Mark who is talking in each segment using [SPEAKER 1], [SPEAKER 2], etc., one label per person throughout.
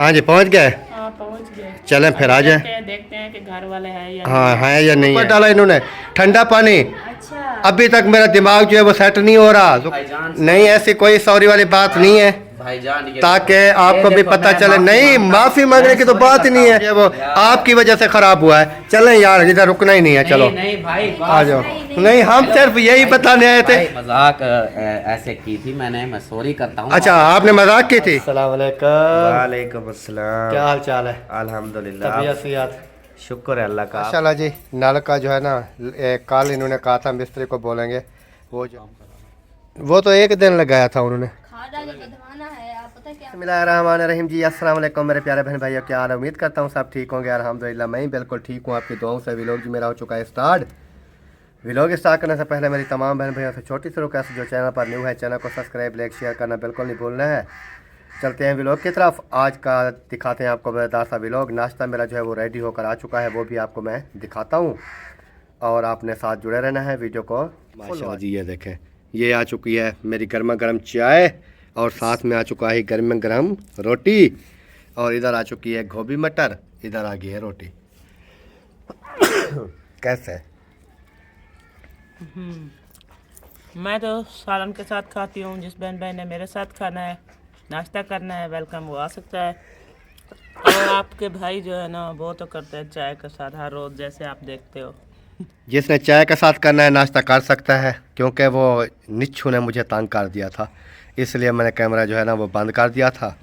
[SPEAKER 1] हाँ जी पहुँच गए।
[SPEAKER 2] हाँ पहुँच गए।
[SPEAKER 1] चलें फिर आ जाए।
[SPEAKER 2] देखते हैं कि घर वाले हैं या
[SPEAKER 1] हाँ
[SPEAKER 2] नहीं।
[SPEAKER 1] है या नहीं है। डाला इन्होंने ठंडा पानी।
[SPEAKER 2] अच्छा।
[SPEAKER 1] अभी तक मेरा दिमाग जो है वो सेट नहीं हो रहा तो नहीं, ऐसी कोई सॉरी वाली बात नहीं है
[SPEAKER 3] भाईजान
[SPEAKER 1] ताकि आपको भी पता चले। नहीं, माफी मांगने की तो बात ही नहीं है, ये वो आपकी वजह से खराब हुआ है। चलें यार, इधर रुकना ही नहीं है। चलो
[SPEAKER 3] नहीं भाई
[SPEAKER 1] आ जाओ। नहीं, हम सिर्फ यही बताने आए थे।
[SPEAKER 3] मजाक ऐसे की थी मैंने, मैं सॉरी करता हूँ।
[SPEAKER 1] अच्छा, आपने मजाक की थी। अस्सलाम वालेकुम।
[SPEAKER 4] वालेकुम अस्सलाम।
[SPEAKER 1] क्या हाल चाल है?
[SPEAKER 4] अल्हम्दुलिल्लाह।
[SPEAKER 1] तबीयत सेहत?
[SPEAKER 4] शुक्र है अल्लाह का।
[SPEAKER 1] माशाल्लाह जी। नल का जो है ना, कल इन्होंने कहा था मिस्त्री को बोलेंगे, वो तो एक दिन लगाया था उन्होंने। बिस्मिल्लाहिर्रहमानिर्रहीम जी, अस्सलाम वालेकुम मेरे प्यारे बहन भाइयों, क्या हाल है? उम्मीद करता हूँ सब ठीक होंगे। अल्हम्दुलिल्लाह मैं ही बिल्कुल ठीक हूँ, आपकी दुआओं से। व्लॉग जी मेरा हो चुका है स्टार्ट। व्लॉग स्टार्ट करने से पहले मेरी तमाम बहन भाइयों से छोटी सी रिक्वेस्ट, जो चैनल पर न्यू है चैनल को सब्सक्राइब लाइक शेयर करना बिल्कुल नहीं भूलना है। चलते हैं व्लॉग की तरफ। आज का दिखाते हैं आपको मज़ेदार सा व्लॉग। नाश्ता मेरा जो है वो रेडी होकर आ चुका है, वो भी आपको मैं दिखाता हूँ और आपने साथ जुड़े रहना है वीडियो को। माशाल्लाह जी, ये देखें, ये आ चुकी है मेरी गर्मा गर्म चाय और साथ में आ चुका है गर्मा गर्म रोटी और इधर आ चुकी है गोभी मटर, इधर आ गई है रोटी। कैसे है?
[SPEAKER 2] मैं तो सालन के साथ खाती हूँ। जिस बहन भाई ने मेरे साथ खाना है, नाश्ता करना है, वेलकम, वो आ सकता है। और आपके भाई जो है ना, वो तो करते हैं चाय के साथ हर रोज़, जैसे आप देखते हो।
[SPEAKER 1] जिसने चाय के साथ करना है नाश्ता कर सकता है, क्योंकि वो निच्छू ने मुझे तंग कर दिया था, इसलिए मैंने कैमरा जो है ना वो बंद कर दिया था।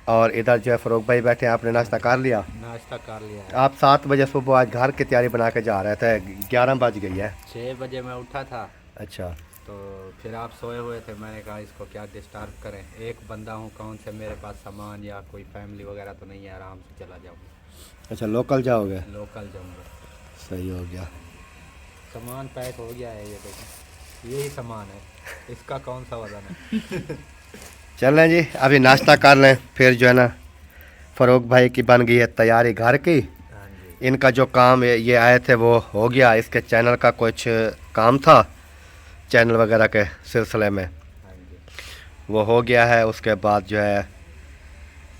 [SPEAKER 1] और इधर जो है फ़रूक भाई बैठे हैं। आपने नाश्ता कर लिया?
[SPEAKER 4] नाश्ता कर लिया है।
[SPEAKER 1] आप 7 बजे सुबह आज घर की तैयारी बना के जा रहे थे, 11 बज गई है।
[SPEAKER 4] 6 बजे मैं उठा था,
[SPEAKER 1] अच्छा,
[SPEAKER 4] तो फिर आप सोए हुए थे। मैंने कहा इसको क्या डिस्टर्ब करें, एक बंदा हूँ, कौन से मेरे पास सामान या कोई फैमिली वगैरह तो नहीं है, आराम से चला जाऊँगा।
[SPEAKER 1] अच्छा लोकल जाओगे?
[SPEAKER 4] लोकल जाऊँगा।
[SPEAKER 1] सही हो गया।
[SPEAKER 4] सामान पैक हो गया है, ये देखो यही सामान है, इसका कौन सा वजन है।
[SPEAKER 1] चल रहे जी, अभी नाश्ता कर लें, फिर जो है ना फ़रूक भाई की बन गई है तैयारी घर की।
[SPEAKER 4] हाँ जी।
[SPEAKER 1] इनका जो काम ये आए थे वो हो गया, इसके चैनल का कुछ काम था, चैनल वगैरह के सिलसिले में,
[SPEAKER 4] हाँ जी।
[SPEAKER 1] वो हो गया है। उसके बाद जो है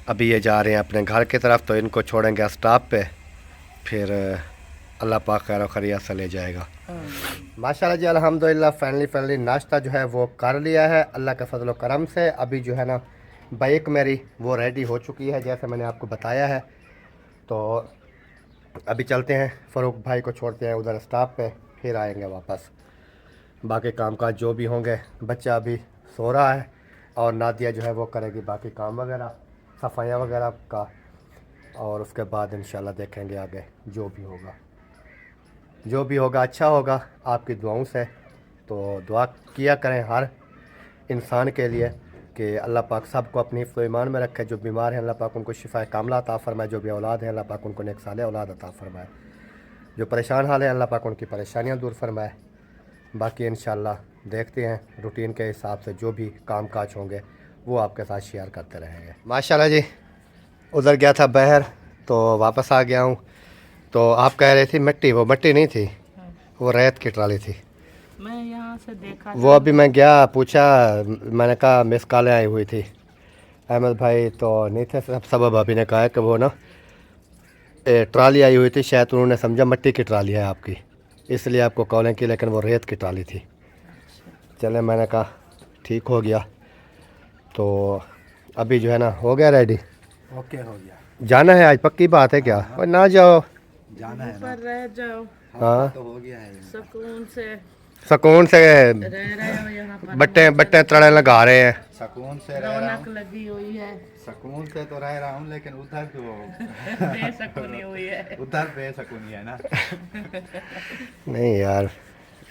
[SPEAKER 1] अभी ये जा रहे हैं अपने घर की तरफ, तो इनको छोड़ेंगे स्टॉप पे, फिर अल्लाह पाक खैर खैरियत से ले जाएगा। माशाल्लाह जी, अल्हम्दुलिल्लाह फाइनली नाश्ता जो है वो कर लिया है अल्लाह के फजल करम से। अभी जो है ना बाइक मेरी वो रेडी हो चुकी है, जैसे मैंने आपको बताया है। तो अभी चलते हैं, फ़रूक भाई को छोड़ते हैं उधर स्टॉप पे, फिर आएंगे वापस। बाकी कामकाज जो भी होंगे, बच्चा अभी सो रहा है और नादिया जो है वो करेगी बाकी काम वगैरह, सफाइयाँ वगैरह का, और उसके बाद इंशाल्लाह देखेंगे आगे जो भी होगा। जो भी होगा अच्छा होगा आपकी दुआओं से। तो दुआ किया करें हर इंसान के लिए कि अल्लाह पाक सबको अपनी हिफ्ज़ व ईमान में रखे। जो बीमार हैं अल्लाह पाक उनको शिफ़ाए कामिला अता फ़रमाए, जो भी औलाद हैं अल्लाह पाक उनको नेक साले औलाद अता फ़रमाए, जो परेशान हाल हैं अल्लाह पाक उनकी परेशानियां दूर फरमाए। बाकी इंशाल्लाह देखते हैं रूटीन के हिसाब से जो भी काम काज होंगे वो आपके साथ शेयर करते रहेंगे। माशाल्लाह जी, उधर गया था बहर तो वापस आ गया हूँ। तो आप कह रहे थी मिट्टी, वो मिट्टी नहीं थी, वो रेत की ट्राली थी।
[SPEAKER 2] मैं यहाँ से देखा
[SPEAKER 1] वो अभी मैं गया पूछा, मैंने कहा मिस कॉलें आई हुई थी, अहमद भाई तो नहीं थे। सब भाभी ने कहा है कि वो ना ट्राली आई हुई थी, शायद उन्होंने समझा मिट्टी की ट्राली है आपकी, इसलिए आपको कॉलें की, लेकिन वो रेत की ट्राली थी। चले, मैंने कहा ठीक हो गया। तो अभी जो है ना हो गया रेडी,
[SPEAKER 4] ओके हो गया।
[SPEAKER 1] जाना है आज, पक्की बात है क्या? और ना जाओ,
[SPEAKER 4] जाना है ना,
[SPEAKER 2] पर रह जाओ,
[SPEAKER 1] हाँ
[SPEAKER 4] तो हो गया है।
[SPEAKER 2] सुकून से
[SPEAKER 1] सुकून से
[SPEAKER 2] रह रहे हो यहाँ पर।
[SPEAKER 1] बट्टे बट्टे तड़े लगा रहे हैं।
[SPEAKER 4] सुकून से रह रहा
[SPEAKER 2] रौनक
[SPEAKER 4] हूँ,
[SPEAKER 2] लगी हुई है।
[SPEAKER 4] सुकून से तो रह रहा हूँ, लेकिन उधर तो
[SPEAKER 2] बेसुकूनी हुई है।
[SPEAKER 4] उधर बेसुकूनी है ना।
[SPEAKER 1] नहीं यार,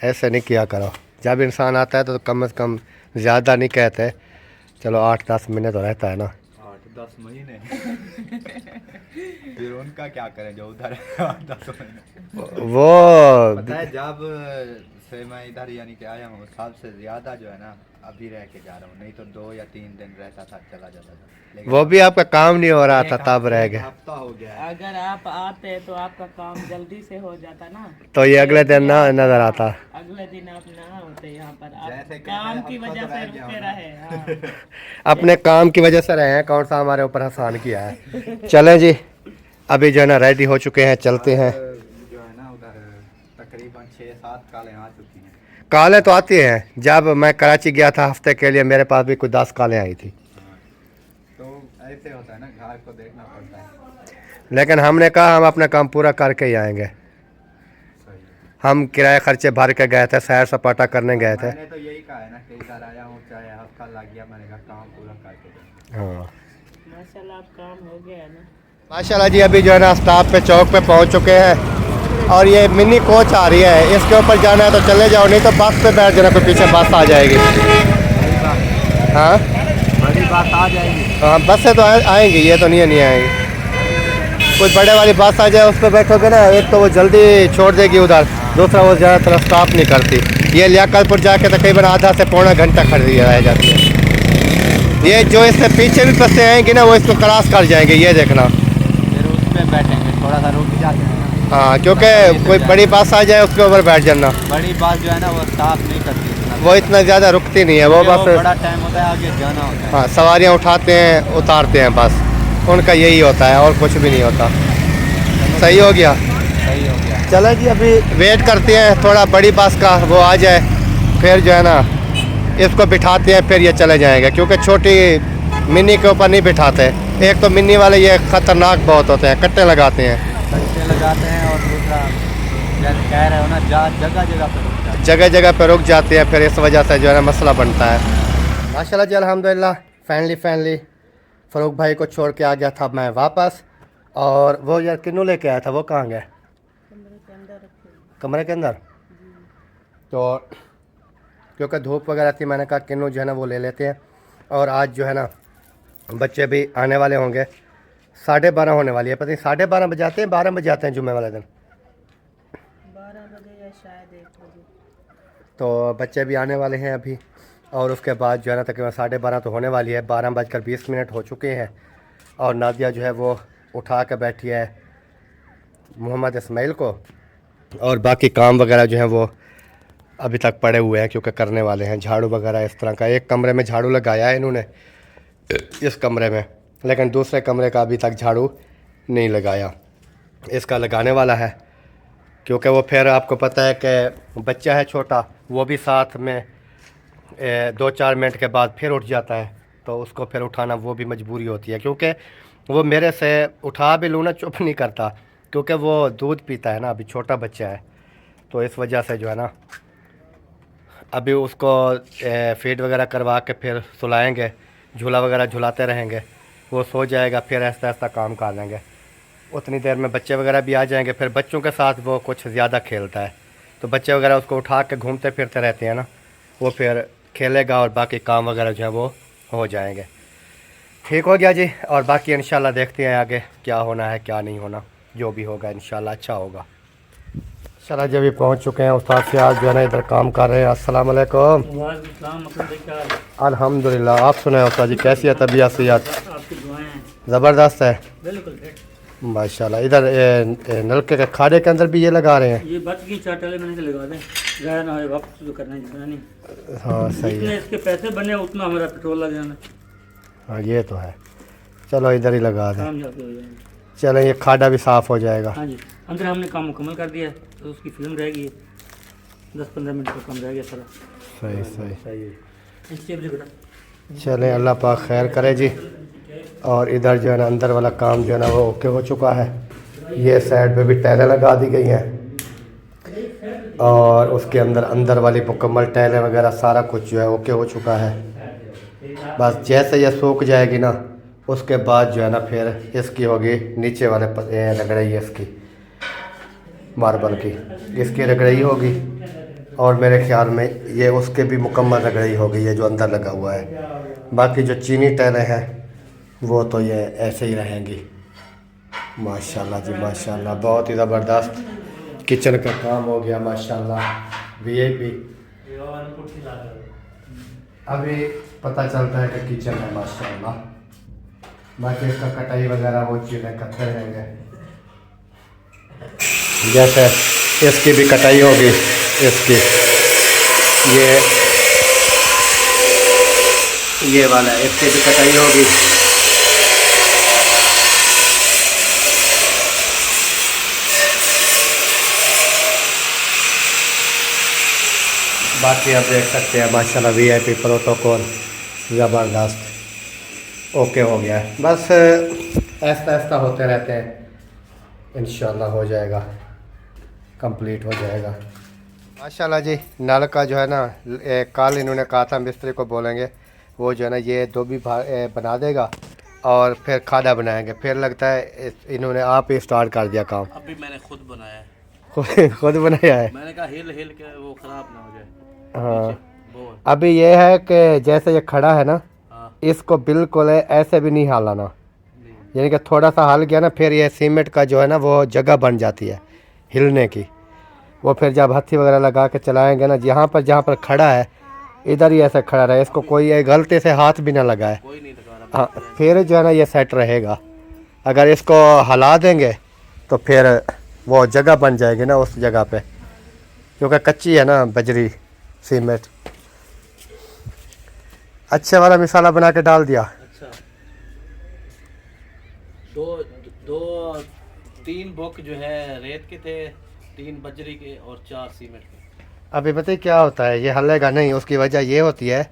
[SPEAKER 1] ऐसे नहीं किया करो। जब इंसान आता है तो कम से कम ज़्यादा नहीं कहते, चलो 8-10 महीने तो रहता है ना।
[SPEAKER 4] 8-10 महीने। फिर उनका क्या करें जो उधर है 8-10 महीने।
[SPEAKER 1] वो
[SPEAKER 4] पता है जब से मैं इधर यानी कि आया हूँ सबसे ज़्यादा जो है ना अभी रह के जा रहा हूँ, नहीं तो 2 या 3 दिन रहता था, चला जाता था। लेकिन
[SPEAKER 1] वो भी आपका काम नहीं हो रहा था तब रह
[SPEAKER 4] एक
[SPEAKER 1] गए,
[SPEAKER 4] हफ्ता हो गया है।
[SPEAKER 2] अगर आप आते तो आपका काम जल्दी से हो जाता ना,
[SPEAKER 1] तो ये अगले दिन ना नजर आता।
[SPEAKER 2] अगले दिन आप ना होते यहाँ पर,
[SPEAKER 4] जैसे
[SPEAKER 2] आप
[SPEAKER 4] कि
[SPEAKER 2] काम
[SPEAKER 4] मैं
[SPEAKER 2] की
[SPEAKER 4] हफ्ता
[SPEAKER 2] वजह
[SPEAKER 4] तो
[SPEAKER 2] से
[SPEAKER 4] रह गया
[SPEAKER 2] रुके
[SPEAKER 4] हूँ ना।
[SPEAKER 2] रहे। हाँ।
[SPEAKER 1] अपने काम की वजह से रहे हैं, कौन सा हमारे ऊपर आसान किया है। चलें जी, अभी जो है ना रेडी हो चुके हैं, चलते हैं।
[SPEAKER 4] जो है ना उधर तकरीबन 6-7 कालें आ चुकी हैं।
[SPEAKER 1] कालें तो आती हैं, जब मैं कराची गया था हफ्ते के लिए मेरे पास भी कुछ 10 कालें आई थी,
[SPEAKER 4] तो ऐसे होता है ना, घर को देखना पड़ता है।
[SPEAKER 1] लेकिन हमने कहा हम अपना काम पूरा करके ही आएंगे।
[SPEAKER 4] सही है।
[SPEAKER 1] हम किराए खर्चे भर के गए थे, सैर सपाटा करने गए थे।
[SPEAKER 4] मैंने तो यही कहा है ना कि इधर आया हूँ चाहे हफ्ता लग गया, मैंने कहा काम पूरा करके जाऊँ।
[SPEAKER 1] हाँ
[SPEAKER 2] माशाल्लाह आप काम हो गया है ना।
[SPEAKER 1] माशाल्लाह जी, अभी जो है ना स्टॉप पे चौक पे पहुंच चुके हैं और ये मिनी कोच आ रही है, इसके ऊपर जाना है तो चले जाओ, नहीं तो बस पे बैठ जाना, कोई पीछे बस आ जाएगी। हाँ
[SPEAKER 4] बड़ी बात आ जाएगी।
[SPEAKER 1] हाँ, बस से तो आएंगी, ये तो नहीं आएंगी। कुछ बड़े वाली बस आ जाए उस पर बैठोगे ना, एक तो वो जल्दी छोड़ देगी उधर, दूसरा वो ज़्यादातर स्टॉप नहीं करती। ये लियाकतपुर जाके तकरीबन आधा से पौना घंटा खड़ी रह जाती है। ये जो इससे पीछे भी बसें आएंगी ना वो इसको क्रॉस कर जाएंगे, ये देखना।
[SPEAKER 4] फिर उस पर बैठेंगे, थोड़ा सा रुक जाते हैं ना।
[SPEAKER 1] हाँ, क्योंकि कोई बड़ी बस आ जाए उसके ऊपर बैठ जाना,
[SPEAKER 4] बड़ी बस जो है ना वो स्टॉप नहीं करती इतना।
[SPEAKER 1] वो इतना ज़्यादा रुकती नहीं है, वो बस
[SPEAKER 4] बड़ा टाइम होता है, आगे जाना होता है।
[SPEAKER 1] हाँ सवारियाँ उठाते हैं उतारते हैं, बस उनका यही होता है और कुछ भी नहीं होता। सही हो गया,
[SPEAKER 4] सही हो गया।
[SPEAKER 1] चलो जी, अभी वेट करते हैं थोड़ा बड़ी बस का वो आ जाए, फिर जो है ना इसको बिठाते हैं, फिर ये चले जाएंगे, क्योंकि छोटी मिनी के ऊपर नहीं बिठाते। एक तो मिनी वाले ये ख़तरनाक बहुत होते हैं, कट्टे लगाते हैं,
[SPEAKER 4] घंटे लगाते हैं, और दूसरा जैसे कह रहे हो ना जगह जगह पर रुक जाते हैं।
[SPEAKER 1] जगह जगह पे रुक जाते हैं, फिर इस वजह से जो है ना मसला बनता है। माशाल्लाह जी, अल्हम्दुलिल्लाह फैमिली फ़रूक भाई को छोड़ के आ गया था मैं वापस, और वो यार किन्नू लेके आया था, वो कहाँ गया? कमरे के अंदर। तो क्योंकि धूप वगैरह थी, मैंने कहा किन्नू जो है ना वो ले लेते हैं। और आज जो है ना बच्चे भी आने वाले होंगे, 12:30 होने वाली है, पता नहीं 12:30 बजे आते हैं 12 बजे आते हैं जुम्मे वाले दिन,
[SPEAKER 2] 12 बजे या शायद 1 बजे।
[SPEAKER 1] तो बच्चे भी आने वाले हैं अभी। और उसके बाद जो है ना तकरीबन 12:30 तो होने वाली है, 12:20 हो चुके हैं। और नादिया जो है वो उठा के बैठी है मोहम्मद इस्माइल को, और बाकी काम वगैरह जो है वो अभी तक पड़े हुए हैं, क्योंकि करने वाले हैं झाड़ू वगैरह इस तरह का। एक कमरे में झाड़ू लगाया है इन्होंने इस कमरे में, लेकिन दूसरे कमरे का अभी तक झाड़ू नहीं लगाया, इसका लगाने वाला है। क्योंकि वो फिर आपको पता है कि बच्चा है छोटा, वो भी साथ में 2-4 मिनट के बाद फिर उठ जाता है, तो उसको फिर उठाना वो भी मजबूरी होती है। क्योंकि वो मेरे से उठा भी लूँ ना चुप नहीं करता, क्योंकि वो दूध पीता है ना, अभी छोटा बच्चा है, तो इस वजह से जो है ना अभी उसको फीड वगैरह करवा के फिर सुलाएंगे, झूला वगैरह झुलाते रहेंगे, वो सो जाएगा, फिर ऐसा ऐसा काम कर लेंगे। उतनी देर में बच्चे वगैरह भी आ जाएंगे, फिर बच्चों के साथ वो कुछ ज़्यादा खेलता है, तो बच्चे वगैरह उसको उठा के घूमते फिरते रहते हैं ना, वो फिर खेलेगा और बाकी काम वगैरह जो है वो हो जाएंगे। ठीक हो गया जी, और बाकी इंशाल्लाह देखते हैं आगे क्या होना है क्या नहीं होना, जो भी होगा इंशाल्लाह अच्छा होगा। चला जी, अभी पहुँच चुके हैं, उस्ताद से आज जो है ना इधर काम कर रहे हैं। अस्सलाम वालेकुम। अल्हम्दुलिल्लाह, आप सुनाए उस्ताद जी, कैसी है तबीयत सेहत? ज़बरदस्त है माशाल्लाह। इधर नलके के खाड़े के अंदर भी ये लगा रहे हैं?
[SPEAKER 5] ये बच की चाटले मैंने लगा दें, ज़्यादा ना हो, वक्त जो करना है जितना नहीं।
[SPEAKER 1] हाँ सही
[SPEAKER 5] जितने
[SPEAKER 1] है,
[SPEAKER 5] इसके पैसे बने उतना हमारा पेट्रोल लग जाना,
[SPEAKER 1] हाँ ये तो है। चलो इधर ही लगा दें,
[SPEAKER 5] कामयाब हो जाएंगे।
[SPEAKER 1] चलो ये खाड़ा भी साफ़ हो जाएगा।
[SPEAKER 5] हाँ जी, अंदर हमने काम मुकम्मल कर दिया है, तो उसकी फिल्म रहेगी 10-15 मिनट का काम रह गया सारा।
[SPEAKER 1] सही सही
[SPEAKER 5] सही है इससे भी बेटा।
[SPEAKER 1] चलें, अल्लाह पाक खैर करे जी। और इधर जो है ना अंदर वाला काम जो है ना वो ओके हो चुका है। ये साइड पे भी टाइलें लगा दी गई हैं, और उसके अंदर वाली मुकम्मल टाइलें वगैरह सारा कुछ जो है ओके हो चुका है। बस जैसे ये सूख जाएगी ना, उसके बाद जो है ना फिर इसकी होगी नीचे वाले रगड़ाई है इसकी, मार्बल की इसकी रगड़ाई होगी, और मेरे ख्याल में ये उसके भी मुकम्मल रगड़ाई हो गई है जो अंदर लगा हुआ है। बाकी जो चीनी टाइलें हैं वो तो ये ऐसे ही रहेंगी। माशाल्लाह जी माशाल्लाह, बहुत ही ज़बरदस्त किचन का काम हो गया माशाल्लाह, वीआईपी। अभी पता चलता है कि किचन है माशाल्लाह, बाकी इसका कटाई वगैरह वो चीज़ें करते रहेंगे। जैसे इसकी भी कटाई होगी, इसकी ये वाला है, इसकी भी कटाई होगी। बाकी आप देख सकते हैं माशाल्लाह वीआईपी प्रोटोकॉल ज़बरदस्त ओके हो गया है। बस ऐसा ऐसा होते रहते हैं, इंशाल्लाह हो जाएगा, कंप्लीट हो जाएगा माशाल्लाह जी। नल का जो है ना, कल इन्होंने कहा था मिस्त्री को बोलेंगे, वो जो है ना ये धोबी बना देगा और फिर खादा बनाएंगे। फिर लगता है इन्होंने आप ही स्टार्ट कर दिया काम।
[SPEAKER 6] अभी मैंने खुद बनाया है,
[SPEAKER 1] खुद बनाया है।
[SPEAKER 6] मैंने कहा हिल हिल के वो खराब ना हो जाए।
[SPEAKER 1] हाँ,
[SPEAKER 6] वो
[SPEAKER 1] अभी ये है कि जैसे ये खड़ा है ना,
[SPEAKER 6] हाँ,
[SPEAKER 1] इसको बिल्कुल ऐसे भी नहीं हिलाना,
[SPEAKER 6] नहीं,
[SPEAKER 1] यानी कि थोड़ा सा हिल गया ना, फिर ये सीमेंट का जो है ना वो जगह बन जाती है हिलने की। वो फिर जब हथी वगैरह लगा के चलाएंगे ना, जहाँ पर खड़ा है इधर ही ऐसे खड़ा रहे, इसको कोई ये गलती से हाथ भी ना लगाए।
[SPEAKER 6] कोई नहीं लगा रहा।
[SPEAKER 1] हाँ, फिर जो है ना ये सेट रहेगा। अगर इसको हिला देंगे तो फिर वो जगह बन जाएगी ना उस जगह पे, क्योंकि कच्ची है ना बजरी सीमेंट। अच्छे वाला मसाला बना के डाल दिया।
[SPEAKER 6] अच्छा, दो तीन बुक जो है रेत के थे, 3 बजरी के और 4 सीमेंट के।
[SPEAKER 1] अभी बताइए क्या होता है, ये हलेगा नहीं। उसकी वजह ये होती है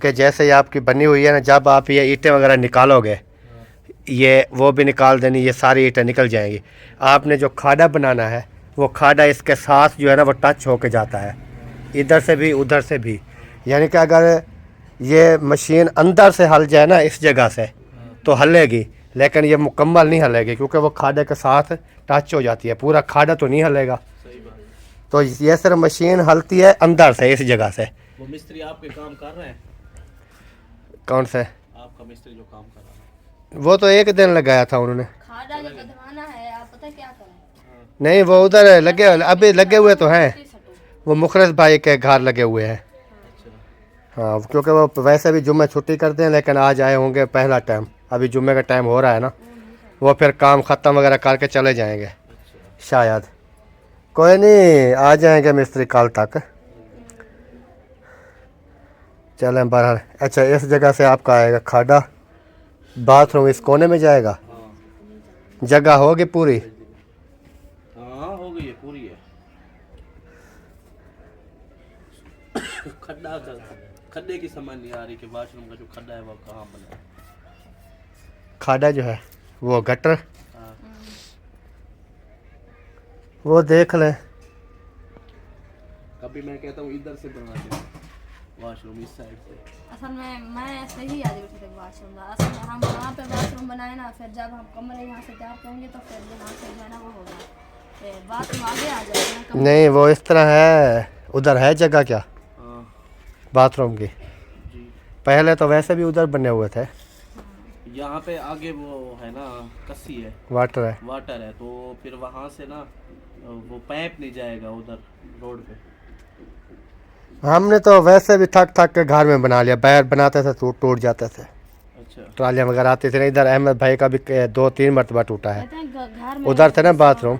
[SPEAKER 1] कि जैसे ये आपकी बनी हुई है ना, जब आप ये ईंटें वगैरह निकालोगे, ये वो भी निकाल देनी, ये सारी ईंटें निकल जाएंगी। आपने जो खाड़ा बनाना है, वो खाड़ा इसके साथ जो है ना वो टच होके जाता है, इधर से भी उधर से भी। यानी कि अगर ये मशीन अंदर से हल जाए ना इस जगह से तो हलेगी, लेकिन ये मुकम्मल नहीं हलेगी, क्योंकि वो खाड़े के साथ टच हो जाती है। पूरा खाड़ा तो नहीं हलेगा। तो ये सिर्फ मशीन हलती है अंदर से, इस जगह से।
[SPEAKER 6] वो मिस्त्री आपके काम कर रहे हैं?
[SPEAKER 1] कौन से?
[SPEAKER 6] आपका मिस्त्री जो काम कर रहा है,
[SPEAKER 1] वो तो एक दिन लगाया था उन्होंने।
[SPEAKER 7] खाड़ा जो बदवाना है, आप पता क्या करें?
[SPEAKER 1] नहीं, वो उधर लगे, अभी लगे हुए तो हैं, वो मुखरस भाई के घर लगे हुए हैं। हाँ, क्योंकि वो वैसे भी जुम्मे छुट्टी करते हैं, लेकिन आज आए होंगे पहला टाइम। अभी जुम्मे का टाइम हो रहा है ना, वो फिर काम ख़त्म वगैरह करके चले जाएंगे शायद। कोई नहीं, आ जाएंगे मिस्त्री कल तक। चलें बाहर। अच्छा, इस जगह से आपका आएगा खाड़ा, बाथरूम इस कोने में जाएगा। जगह होगी पूरी।
[SPEAKER 6] हाँ हो गई है, पूरी है। खड्डे की समझ नहीं आ रही कि वाशरूम का जो खड्डा है वो कहाँ बना है।
[SPEAKER 1] खाड़ा जो है वो गटर,
[SPEAKER 6] हाँ,
[SPEAKER 1] वो देख लें।
[SPEAKER 6] कभी मैं कहता हूँ इधर से बना दे वाशरूम, इस साइड से।
[SPEAKER 7] असल में मैं ऐसे ही याद बैठी थी वाशरूम। असल में हम वहाँ पे वाशरूम बनाए ना, फिर जब हम कमरे यहाँ से तैयार करेंगे तो फिर यहाँ से जो है ना वो होगा, फिर बाथरूम आगे आ जाएगा।
[SPEAKER 1] नहीं, वो इस तरह है, उधर है जगह क्या
[SPEAKER 6] हाँ
[SPEAKER 1] बाथरूम की?
[SPEAKER 6] जी,
[SPEAKER 1] पहले तो वैसे भी उधर बने हुए थे।
[SPEAKER 6] यहाँ पे आगे वो है ना कस्सी है,
[SPEAKER 1] वाटर है।
[SPEAKER 6] वाटर है, तो फिर वहाँ से ना वो पाइप नहीं जाएगा उधर रोड पे।
[SPEAKER 1] हमने तो वैसे भी थक थक के घर में बना लिया। बैर बनाते थे तो टूट जाते थे,
[SPEAKER 6] अच्छा,
[SPEAKER 1] ट्रालियाँ वगैरह आती थी ना। इधर अहमद भाई का भी 2-3 मरतबा टूटा है।
[SPEAKER 7] कहते हैं घर में
[SPEAKER 1] उधर थे ना बाथरूम।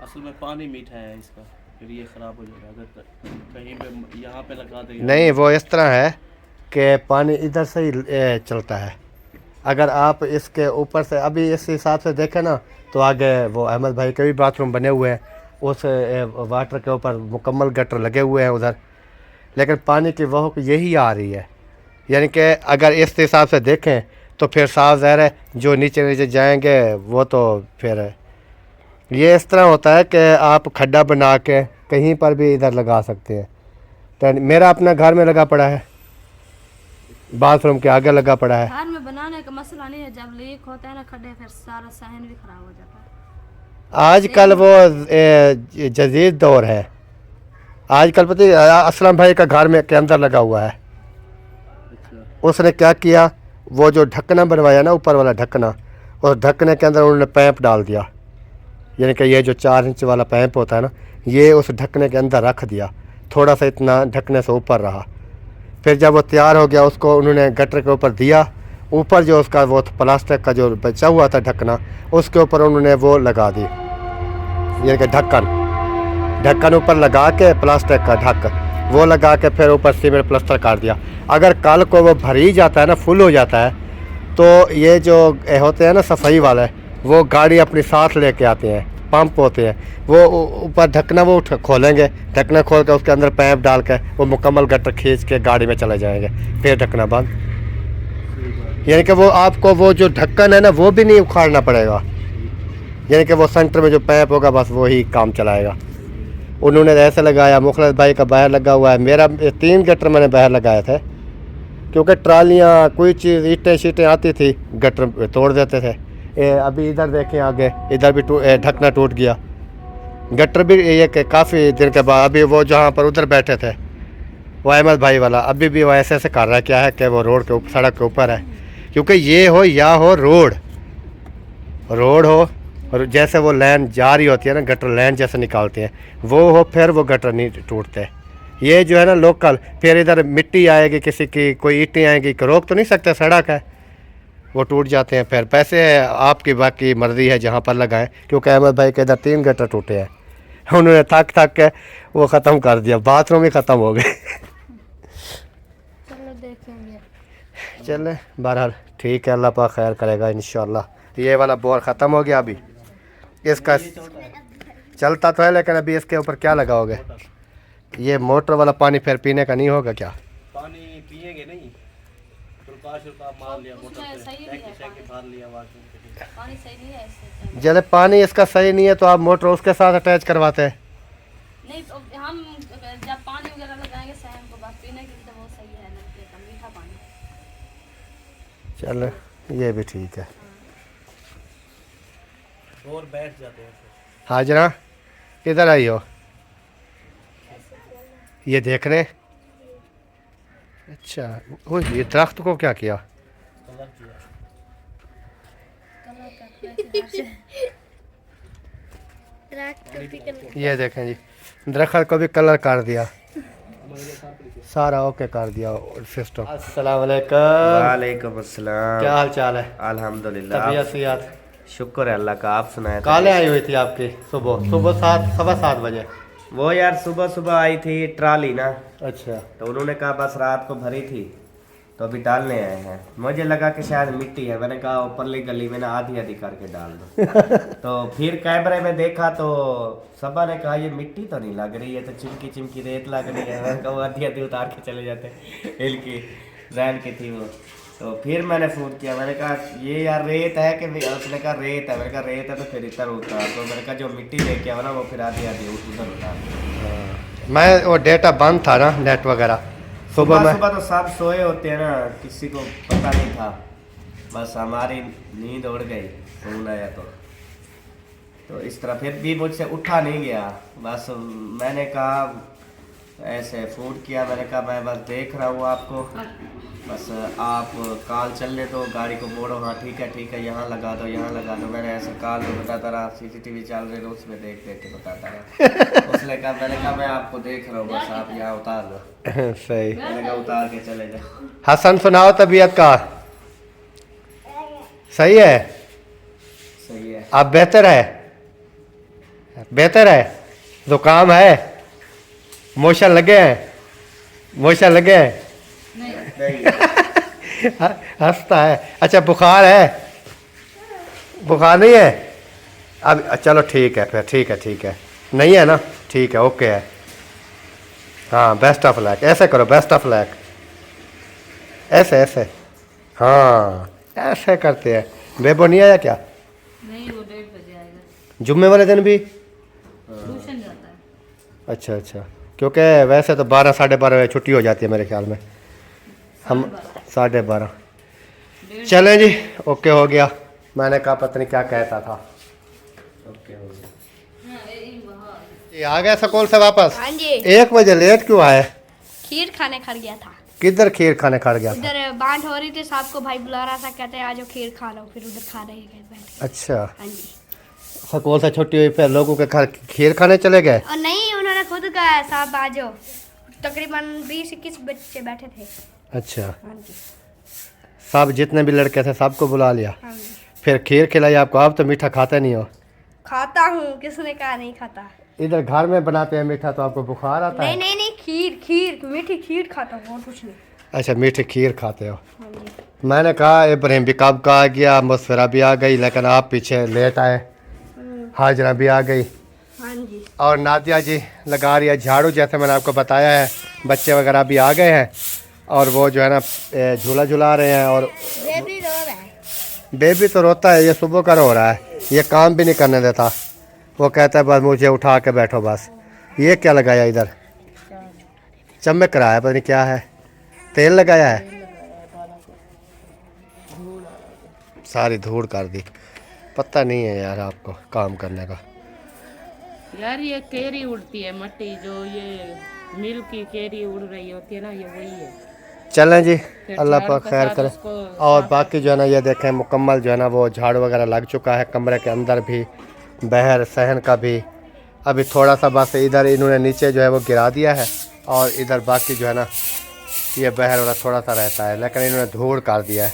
[SPEAKER 6] असल में पानी मीठा है इसका, फिर ये ख़राब हो जाएगा अगर कहीं पे यहाँ पे लगा देंगे।
[SPEAKER 1] नहीं, वो इस तरह है कि पानी इधर से ही चलता है। अगर आप इसके ऊपर से अभी इस हिसाब से देखें ना, तो आगे वो अहमद भाई के भी बाथरूम बने हुए हैं, उस वाटर के ऊपर मुकम्मल गटर लगे हुए हैं उधर, लेकिन पानी की वह यही आ रही है। यानी कि अगर इस हिसाब से देखें तो फिर साफ ज़ाहिर है जो नीचे नीचे जाएंगे वो तो फिर ये इस तरह होता है कि आप खड्डा बना के कहीं पर भी इधर लगा सकते हैं। तो मेरा अपना घर में लगा पड़ा है, बाथरूम के आगे लगा पड़ा है।
[SPEAKER 7] घर में बनाने का मसला नहीं है, जब लीक होता है ना खड्डे, फिर सारा सहन भी खराब हो जाता है।
[SPEAKER 1] आजकल वो जदीद दौर है। आजकल पता है असलम भाई का घर में के अंदर लगा हुआ है। उसने क्या किया, वो जो ढक्कना बनवाया ना, ऊपर वाला ढक्कना, उस ढक्कने के अंदर उन्होंने पैप डाल दिया। यानी कि ये जो 4 इंच वाला पैप होता है ना, ये उस ढक्कने के अंदर रख दिया थोड़ा सा इतना ढकने से ऊपर रहा। फिर जब वो तैयार हो गया उसको उन्होंने गटर के ऊपर दिया, ऊपर जो उसका वो प्लास्टिक का जो बचा हुआ था ढकना, उसके ऊपर उन्होंने वो लगा दी, यानी कि ढक्कन ऊपर लगा के प्लास्टिक का ढक वो लगा के फिर ऊपर सीमेंट प्लास्टर कर दिया। अगर कल को वो भर ही जाता है ना, फुल हो जाता है, तो ये जो होते हैं ना सफाई वाले, वो गाड़ी अपनी साथ लेके आते हैं, पंप होते हैं, वो ऊपर ढकना वो खोलेंगे, ढकना खोल के उसके अंदर पैप डाल के वो मुकम्मल गटर खींच के गाड़ी में चले जाएंगे, फिर ढकना बंद। यानी कि वो आपको वो जो ढक्कन है ना वो भी नहीं उखाड़ना पड़ेगा, यानी कि वो सेंटर में जो पैप होगा बस वो ही काम चलाएगा। उन्होंने ऐसे लगाया, मुखलिस भाई का बाहर लगा हुआ है, मेरा 3 गटर मैंने बाहर लगाए थे, क्योंकि ट्रालियाँ कोई चीज़ ईंटें शीटें आती थी गटर तोड़ देते थे। अभी इधर देखें आगे, इधर भी ढकना टूट गया, गटर भी ये काफ़ी दिन के बाद। अभी वो जहाँ पर उधर बैठे थे वो अहमद भाई वाला, अभी भी वो ऐसे कर रहा है, क्या है कि वो रोड के ऊपर, सड़क के ऊपर है, क्योंकि ये हो या हो रोड हो, और जैसे वो लाइन जा रही होती है ना, गटर लाइन जैसे निकालते हैं वो हो, फिर वो गटर नहीं टूटते। ये जो है ना लोकल, फिर इधर मिट्टी आएगी किसी की, कोई ईंटें आएंगी, रोक तो नहीं सकते, सड़क है, वो टूट जाते हैं। फिर पैसे आपकी बाकी मर्ज़ी है जहाँ पर लगाएं, क्योंकि अहमद भाई के इधर 3 गटर टूटे हैं, उन्होंने थक के वो ख़त्म कर दिया, बाथरूम ही ख़त्म हो गए।
[SPEAKER 7] चलो देखेंगे।
[SPEAKER 1] चले बहरहाल ठीक है, अल्लाह पाक खैर करेगा इंशाल्लाह। ये वाला बोर ख़त्म हो गया, अभी इसका चलता तो है, लेकिन अभी इसके ऊपर क्या लगाओगे? ये मोटर वाला पानी फिर पीने का नहीं होगा क्या?
[SPEAKER 6] पानी पिएंगे नहीं, प्रकाश का मार लिया, मोटर
[SPEAKER 7] उसमें
[SPEAKER 6] से
[SPEAKER 7] सही नहीं है
[SPEAKER 6] टैंकी मार लिया वाशरूम के लिए।
[SPEAKER 7] पानी सही नहीं है इससे।
[SPEAKER 1] जब पानी इसका सही नहीं है तो आप मोटर उसके साथ अटैच करवाते हैं।
[SPEAKER 7] नहीं तो हम जब पानी वगैरह लगाएंगे शाम को बस पीने के लिए तो वो सही है, नलके का मीठा पानी।
[SPEAKER 1] चलो ये भी ठीक है।
[SPEAKER 6] और बैठ जाते हैं फिर।
[SPEAKER 1] हाजरा किधर आई हो? ये देख रहे? अच्छा, वो ये दरख्त को क्या किया?
[SPEAKER 6] कलर किया।
[SPEAKER 1] ये देखें जी, दरख्त को भी कलर कर दिया, सारा ओके कर दिया सिस्टम। अस्सलाम वालेकुम।
[SPEAKER 8] वालेकुम अस्सलाम।
[SPEAKER 1] क्या हाल चाल है?
[SPEAKER 8] अल्हम्दुलिल्लाह।
[SPEAKER 1] तबीयत सेहत?
[SPEAKER 8] शुक्र है अल्लाह का। आप सुनाए?
[SPEAKER 1] काले आई हुई थी आपकी सुबह 7:15 बजे।
[SPEAKER 8] वो यार सुबह सुबह आई थी ट्राली ना,
[SPEAKER 1] अच्छा,
[SPEAKER 8] तो उन्होंने कहा बस रात को भरी थी तो अभी डालने आए हैं। मुझे लगा कि शायद मिट्टी है, मैंने कहा ऊपरली गली में ना आधी आधी करके डाल दो। तो फिर कैमरे में देखा तो सबा ने कहा ये मिट्टी तो नहीं लग रही है, तो चिमकी चिमकी रेत लग रही है। मैंने कहा वो आधी आधी उतार के चले जाते, हिलकी रैन की थी वो। तो फिर मैंने फ़ोन किया, मैंने कहा ये यार रेत है कि? उसने कहा रेत है। मैंने कहा रेत है तो फिर इधर उतार। तो मैंने कहा जो मिट्टी लेके आओ ना वो फिर आधी आधी उधर उतार।
[SPEAKER 1] मैं वो डेटा बंद था ना, नेट वगैरह, सुबह में
[SPEAKER 8] सुबह तो सब सोए होते हैं ना, किसी को पता नहीं था, बस हमारी नींद उड़ गई, फोन आया तो इस तरह फिर भी मुझसे उठा नहीं गया। बस मैंने कहा ऐसे फ़ोन किया, मैंने कहा मैं बस देख रहा हूँ आपको, बस आप कॉल चलने दो, गाड़ी को मोड़ो, हाँ ठीक है यहाँ लगा दो यहाँ लगा दो। मैंने ऐसे कॉल में बताता रहा, CCTV चल रहे थे उसमें देख देख के बताता रहा। उसने कहा, मैंने कहा मैं आपको देख रहा हूँ, बस आप यहाँ उतार दो।
[SPEAKER 1] सही।
[SPEAKER 8] मैंने कहा उतार के चले जाओ।
[SPEAKER 1] हसन सुनाओ तबीयत का? सही है?
[SPEAKER 8] सही है।
[SPEAKER 1] अब बेहतर है? बेहतर है? जुकाम है? मोशन लगे हैं? मोशन लगे हैं? हंसता है। अच्छा बुखार है? बुखार नहीं है अब? चलो ठीक है फिर, ठीक है नहीं है ना, ठीक है ओके है। हाँ बेस्ट ऑफ लक, ऐसे करो, बेस्ट ऑफ लक, ऐसे हाँ ऐसे करते हैं। बेबो नहीं आया क्या?
[SPEAKER 7] नहीं, वो 1:30 बजे आएगा,
[SPEAKER 1] जुम्मे वाले दिन भी?
[SPEAKER 7] ट्यूशन जाता है।
[SPEAKER 1] अच्छा, क्योंकि वैसे तो 12 साढ़े 12 बजे छुट्टी हो जाती है मेरे ख्याल में, हम 12:30। चलें जी, ओके हो गया। मैंने कहा पता नहीं क्या कहता था। ओके हो गया। ये आ गए स्कूल से वापस?
[SPEAKER 7] हाँ जी।
[SPEAKER 1] 1 बजे लेट क्यों आए?
[SPEAKER 7] खीर खाने खड़ गया था।
[SPEAKER 1] किधर खीर खाने खड़ गया था?
[SPEAKER 7] उधर बांट हो रही थी, साहब को भाई बुला रहा था, कहते हैं आज खीर खा लो, फिर उधर खा रहे हैं बैठ के।
[SPEAKER 1] अच्छा,
[SPEAKER 7] हाँ जी।
[SPEAKER 1] स्कूल से छुट्टी हुई फिर लोगों के घर खीर खाने चले गए?
[SPEAKER 7] और नहीं, उन्होंने खुद कहा है साहब आ जाओ। तकरीबन 20-21 बच्चे बैठे थे।
[SPEAKER 1] अच्छा,
[SPEAKER 7] हाँ जी।
[SPEAKER 1] सब जितने भी लड़के थे सबको बुला लिया।
[SPEAKER 7] हाँ जी।
[SPEAKER 1] फिर खीर खिलाई आपको? आप तो मीठा खाते नहीं हो।
[SPEAKER 7] खाता हूँ, किसने कहा नहीं खाता?
[SPEAKER 1] इधर घर में बनाते हैं मीठा तो आपको बुखार आता है?
[SPEAKER 7] नहीं, खीर मीठी खीर खाता हूँ और कुछ नहीं।
[SPEAKER 1] अच्छा, मीठी खीर खाते हो।
[SPEAKER 7] हाँ जी।
[SPEAKER 1] मैंने कहा इब्राहिम भी कब का आ गया, मुसफिरा भी आ गई, लेकिन आप पीछे लेट आए। हाजरा भी आ गई
[SPEAKER 7] हाँ जी।
[SPEAKER 1] और नादिया जी लगा रही है झाड़ू, जैसे मैंने आपको बताया है। बच्चे वगैरह भी आ गए हैं और वो जो है ना झूला झुला रहे हैं। और
[SPEAKER 7] बेबी रो रहा है।
[SPEAKER 1] बेबी तो रोता है, ये सुबह का रो रहा है, ये काम भी नहीं करने देता। वो कहता है बस मुझे उठा के बैठो बस। ये क्या लगाया इधर? चमक रहा है, पता नहीं क्या है। तेल लगाया है, सारी धूड़ कर दी। पता नहीं है यार आपको काम करने का।
[SPEAKER 2] यार ये केरी उड़ती है मट्टी, जो ये मिल की केरी उड़ रही होती है ना, ये वही है।
[SPEAKER 1] चलें जी,
[SPEAKER 2] फिर
[SPEAKER 1] अल्लाह
[SPEAKER 2] झाड़ू
[SPEAKER 1] पाक
[SPEAKER 2] के
[SPEAKER 1] खैर
[SPEAKER 2] साथ
[SPEAKER 1] करे।
[SPEAKER 2] उसको
[SPEAKER 1] और बाकी जो है ना ये देखें मुकम्मल जो है ना वो झाड़ू वगैरह लग चुका है, कमरे के अंदर भी, बहर सहन का भी। अभी थोड़ा सा बस इधर इन्होंने नीचे जो है वो गिरा दिया है और इधर बाकी जो है ना ये बहर वाला थोड़ा सा रहता है, लेकिन इन्होंने धूड़ कर दिया है,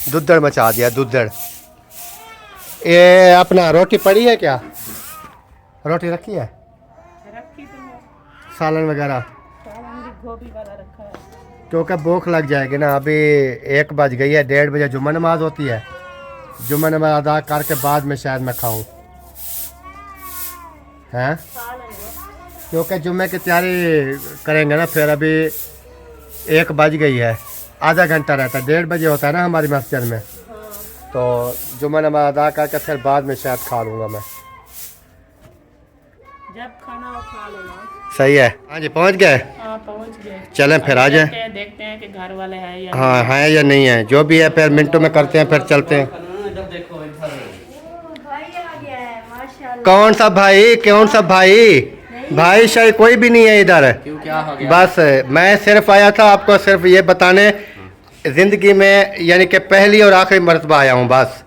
[SPEAKER 1] दुद्दड़ मचा दिया दुद्दड़। ये अपना रोटी पड़ी है क्या? रोटी रखी है,
[SPEAKER 2] रखी तो है,
[SPEAKER 1] सालन वगैरह?
[SPEAKER 2] सालन भी गोभी वाला रखा है।
[SPEAKER 1] क्योंकि भूख लग जाएगी ना। अभी 1 बज गई है, 1:30 बजे जुम्मा नमाज होती है। जुम्मा नमाज अदा करके बाद में शायद मैं खाऊं, हैं? क्योंकि जुम्मे की तैयारी करेंगे ना। फिर अभी 1 बज गई है, आधा घंटा रहता है, 1:30 बजे होता है ना हमारी मस्जिद में। तो जुम्मा नमाज अदा करके फिर बाद में शायद खा लूँगा मैं।
[SPEAKER 2] जब खाना हो खा लो ना।
[SPEAKER 1] सही है। हाँ जी, पहुँच गए?
[SPEAKER 2] हाँ पहुँच गए।
[SPEAKER 1] चलें फिर आ जाएं।
[SPEAKER 2] देखते हैं कि घर वाले हैं या
[SPEAKER 1] हाँ है या नहीं है, जो भी है फिर मिनटों में करते हैं, फिर चलते हैं।
[SPEAKER 7] भाई आ गया है, माशाल्लाह।
[SPEAKER 1] कौन सा भाई? कौन सा भाई? भाई शायद कोई भी नहीं है इधर।
[SPEAKER 3] क्यों, क्या हो गया?
[SPEAKER 1] बस मैं सिर्फ आया था आपको सिर्फ ये बताने, जिंदगी में यानी कि पहली और आखिरी मर्तबा आया हूँ बस।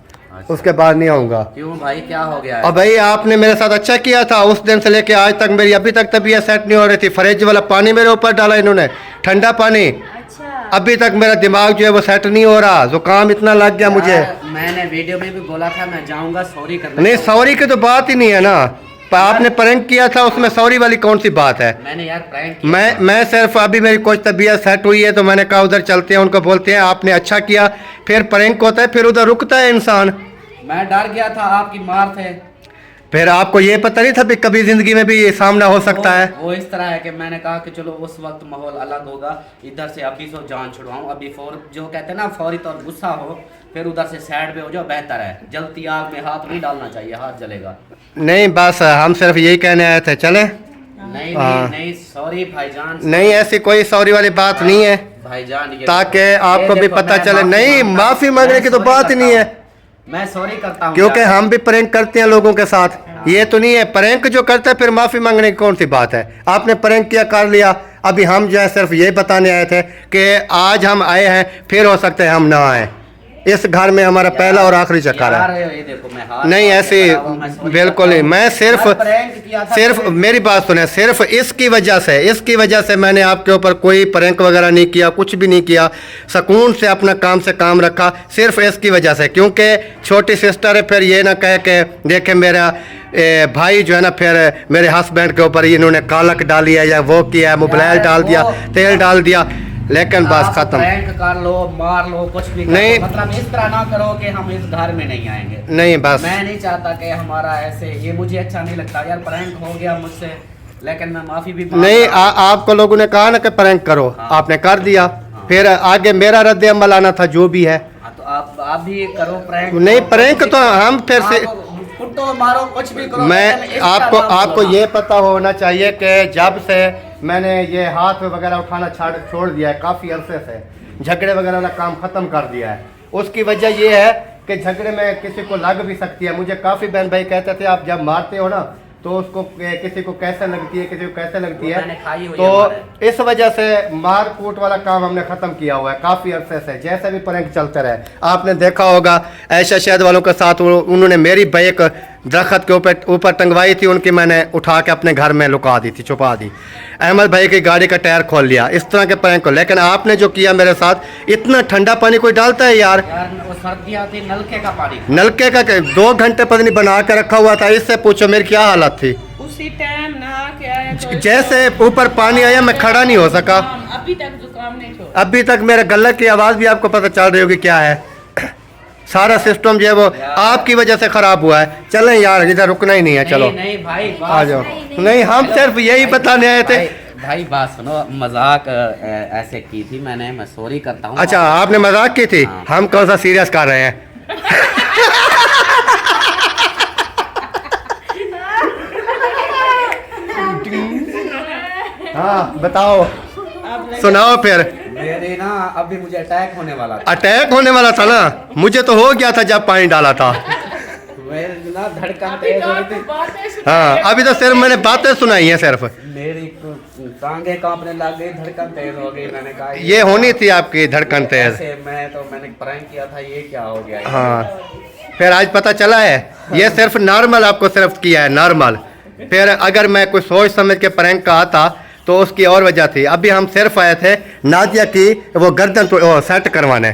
[SPEAKER 1] उसके बाद नहीं आऊँगा।
[SPEAKER 3] क्यों भाई, क्या हो गया है?
[SPEAKER 1] और भाई आपने मेरे साथ अच्छा किया था, उस दिन से लेके आज तक मेरी अभी तक तबीयत सेट नहीं हो रही थी। फ्रिज वाला पानी मेरे ऊपर डाला इन्होंने, ठंडा पानी।
[SPEAKER 7] अच्छा।
[SPEAKER 1] अभी तक मेरा दिमाग जो है वो सेट नहीं हो रहा, जुकाम इतना लग गया मुझे।
[SPEAKER 3] मैंने वीडियो में भी बोला था मैं जाऊंगा सॉरी करने।
[SPEAKER 1] नहीं, सॉरी की तो बात ही नहीं है ना। पर आपने प्रैंक किया था, उसमें सॉरी वाली कौन सी बात है?
[SPEAKER 3] मैंने यार प्रैंक किया।
[SPEAKER 1] मैं सिर्फ अभी मेरी कुछ तबीयत सेट हुई है तो मैंने कहा उधर चलते हैं। उनको बोलते हैं आपने अच्छा किया, फिर प्रैंक होता है, फिर उधर रुकता है इंसान।
[SPEAKER 3] मैं डर गया था, आपकी मार थे।
[SPEAKER 1] फिर आपको ये पता नहीं था कि कभी जिंदगी में भी ये सामना हो सकता है।
[SPEAKER 3] वो इस तरह है कि मैंने कहा कि चलो उस वक्त माहौल अलग होगा, इधर से अभी से जान छुड़वाऊं। अभी जो कहते हैं ना फौरी तौर गुस्सा हो, फिर उधर से साइड पे हो जाओ, बेहतर है। जलती आग में हाथ नहीं डालना चाहिए, हाथ जलेगा।
[SPEAKER 1] नहीं बस हम सिर्फ यही कहने आए थे, चले?
[SPEAKER 3] नहीं नहीं नहीं, सॉरी भाईजान।
[SPEAKER 1] नहीं, ऐसी कोई सॉरी वाली बात नहीं है
[SPEAKER 3] भाईजान, ये
[SPEAKER 1] ताकि
[SPEAKER 3] ये
[SPEAKER 1] आपको भी
[SPEAKER 3] देखो,
[SPEAKER 1] पता
[SPEAKER 3] मैं
[SPEAKER 1] चले। नहीं, माफी मांगने की तो बात ही नहीं है,
[SPEAKER 3] मैं सॉरी करता हूँ
[SPEAKER 1] क्योंकि
[SPEAKER 3] यार।
[SPEAKER 1] हम भी प्रैंक करते हैं लोगों के साथ। ये तो नहीं है प्रैंक जो करता है फिर माफी मांगने की कौन सी बात है? आपने प्रैंक किया, कर लिया। अभी हम जो है सिर्फ ये बताने आए थे कि आज हम आए हैं, फिर हो सकता है हम ना आए। इस घर में हमारा पहला और आखिरी चक्कर
[SPEAKER 3] यार,
[SPEAKER 1] है।
[SPEAKER 3] ये देखो, मैं हाथ
[SPEAKER 1] नहीं
[SPEAKER 3] मार के
[SPEAKER 1] ऐसी
[SPEAKER 3] खड़ा हुआ, मैं sorry
[SPEAKER 1] बिल्कुल नहीं।
[SPEAKER 3] करता हूँ।
[SPEAKER 1] मैं सिर्फ
[SPEAKER 3] प्रैंक किया था
[SPEAKER 1] सिर्फ
[SPEAKER 3] मैंने।
[SPEAKER 1] मेरी बात सुने, सिर्फ इसकी वजह से मैंने आपके ऊपर कोई प्रैंक वगैरह नहीं किया, कुछ भी नहीं किया। सुकून से अपना काम से काम रखा, सिर्फ इसकी वजह से। क्योंकि छोटी सिस्टर है, फिर ये ना कहे कि देखे मेरा भाई जो है ना फिर मेरे हस्बैंड के ऊपर इन्होंने कालक डाली है या वो किया है, मोबाइल डाल दिया, तेल डाल दिया। लेकिन बस
[SPEAKER 3] आप
[SPEAKER 1] खत्म।
[SPEAKER 3] प्रैंक कर लो, मार लो, कुछ भी
[SPEAKER 1] नहीं।
[SPEAKER 3] करो, मतलब इस तरह ना करो कि हम इस घर में नहीं आएंगे।
[SPEAKER 1] नहीं बस
[SPEAKER 3] मैं नहीं चाहता कि हमारा ऐसे, ये मुझे अच्छा नहीं लगता यार। प्रैंक हो गया मुझसे, लेकिन मैं माफी भी मांग
[SPEAKER 1] नहीं,
[SPEAKER 3] रहा हूं।
[SPEAKER 1] आपको लोगों ने कहा ना कि प्रैंक करो,
[SPEAKER 3] हाँ।
[SPEAKER 1] आपने कर दिया। फिर आगे मेरा रद्द अमल आना था जो भी है।
[SPEAKER 3] हाँ, तो आप भी करो प्रैंक।
[SPEAKER 1] नहीं, प्रैंक तो हम फिर से
[SPEAKER 3] कुटो मारो, कुछ भी करो, लेकिन
[SPEAKER 1] मैं
[SPEAKER 3] इस
[SPEAKER 1] आपको
[SPEAKER 3] तरह ना
[SPEAKER 1] आपको
[SPEAKER 3] बोलो।
[SPEAKER 1] ये पता होना चाहिए कि जब से मैंने ये हाथ वगैरह उठाना छोड़ दिया है, काफ़ी अरसे से झगड़े वगैरह वाला काम ख़त्म कर दिया है। उसकी वजह ये है कि झगड़े में किसी को लग भी सकती है। मुझे काफ़ी बहन भाई कहते थे आप जब मारते हो ना तो उसको किसी को कैसे लगती है, किसी को कैसे लगती
[SPEAKER 3] मैंने खाई
[SPEAKER 1] है।
[SPEAKER 3] हुई
[SPEAKER 1] तो
[SPEAKER 3] है
[SPEAKER 1] इस वजह से मार कूट वाला काम हमने ख़त्म किया हुआ है काफ़ी अरसे से, जैसे भी प्रैंक चलते रहे। आपने देखा होगा ऐशा शहद वालों के साथ उन्होंने मेरी बाइक दरख्त के ऊपर टंगवाई थी उनकी, मैंने उठा के अपने घर में लुका दी थी, छुपा दी। अहमद भाई की गाड़ी का टायर खोल लिया, इस तरह के प्रैंक को। लेकिन आपने जो किया मेरे साथ, इतना ठंडा पानी कोई डालता है यार?
[SPEAKER 3] वो सर्दियाँ थी, नलके का पानी।
[SPEAKER 1] नलके का 2 घंटे पता नहीं बना के रखा हुआ था, इससे पूछो मेरी क्या हालत थी।
[SPEAKER 2] उसी टाइम ना के आया तो
[SPEAKER 1] जैसे ऊपर पानी आया मैं खड़ा नहीं हो सका।
[SPEAKER 2] अभी तक जुकाम नहीं छोड़ा।
[SPEAKER 1] अभी तक मेरे गले की आवाज़ भी आपको पता चल रही होगी क्या है। सारा सिस्टम जो है वो आपकी वजह से खराब हुआ है। चलें यार, इधर रुकना ही नहीं है, चलो
[SPEAKER 3] नहीं भाई,
[SPEAKER 1] आ जाओ। नहीं, हम सिर्फ यही बताने आए थे।
[SPEAKER 3] भाई बात सुनो, मजाक ऐसे की थी मैंने, मैं सॉरी करता हूँ।
[SPEAKER 1] अच्छा, आपने मजाक की थी?
[SPEAKER 3] हाँ।
[SPEAKER 1] हम कौन सा सीरियस कर रहे हैं? हाँ बताओ, सुनाओ फिर।
[SPEAKER 3] मेरे ना अभी मुझे अटैक होने वाला था।
[SPEAKER 1] अटैक होने वाला था ना? मुझे तो हो गया था जब पानी डाला था।
[SPEAKER 3] मेरी ना धड़कन तेज हो रही थी।
[SPEAKER 1] हाँ, अभी तो सिर्फ मैंने बातें सुनाई हैं सिर्फ।
[SPEAKER 3] मेरी टांगे कांपने लग गई, धड़कन तेज हो गई। मैंने कहा
[SPEAKER 1] ये होनी थी आपकी धड़कन तेज।
[SPEAKER 3] ऐसे मैंने प्रैंक किया था, ये क्या हो गया?
[SPEAKER 1] हाँ, फिर आज पता चला है ये सिर्फ नॉर्मल आपको सिर्फ किया है, नॉर्मल। फिर अगर मैं कोई सोच समझ के प्रैंक का आता तो उसकी और वजह थी। अभी हम सिर्फ आए थे नादिया की वो गर्दन सेट करवाने,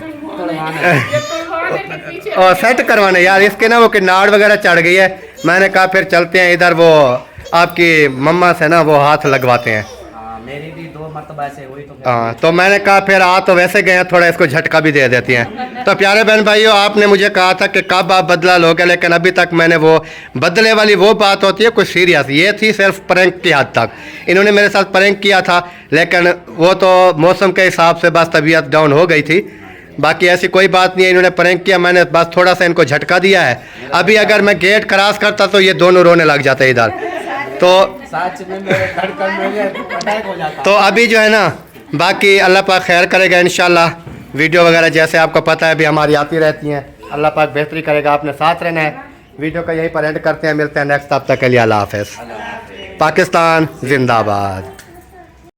[SPEAKER 1] और सेट करवाने यार, इसके ना वो कि नाड़ वगैरह चढ़ गई है। मैंने कहा फिर चलते हैं इधर, वो आपकी मम्मा से ना वो हाथ लगवाते हैं।
[SPEAKER 3] मेरी भी 2 मरतबा ऐसे हुई तो
[SPEAKER 1] हाँ, तो मैंने कहा फिर आ तो वैसे गए हैं, थोड़ा इसको झटका भी दे देती हैं। तो प्यारे बहन भाइयों, आपने मुझे कहा था कि कब आप बदला लोगे, लेकिन अभी तक मैंने वो बदले वाली वो बात होती है कुछ सीरियस, ये थी सिर्फ प्रैंक की हद तक। इन्होंने मेरे साथ प्रैंक किया था, लेकिन वो तो मौसम के हिसाब से बस तबीयत डाउन हो गई थी, बाकी ऐसी कोई बात नहीं है। इन्होंने प्रैंक किया, मैंने बस थोड़ा सा इनको झटका दिया है। अभी अगर मैं गेट क्रॉस करता तो ये दोनों रोने लग जाते इधर, तो
[SPEAKER 3] सच में मेरे धड़कन में अटैक हो जाता।
[SPEAKER 1] तो अभी जो है ना, बाकी अल्लाह पाक खैर करेगा इंशाल्लाह। वीडियो वगैरह जैसे आपको पता है अभी हमारी आती रहती हैं, अल्लाह पाक बेहतरी करेगा, आपने साथ रहना है। वीडियो का यहीं पर एंड करते हैं, मिलते हैं नेक्स्ट, तब तक के लिए अल्लाह हाफ़िज़। पाकिस्तान जिंदाबाद।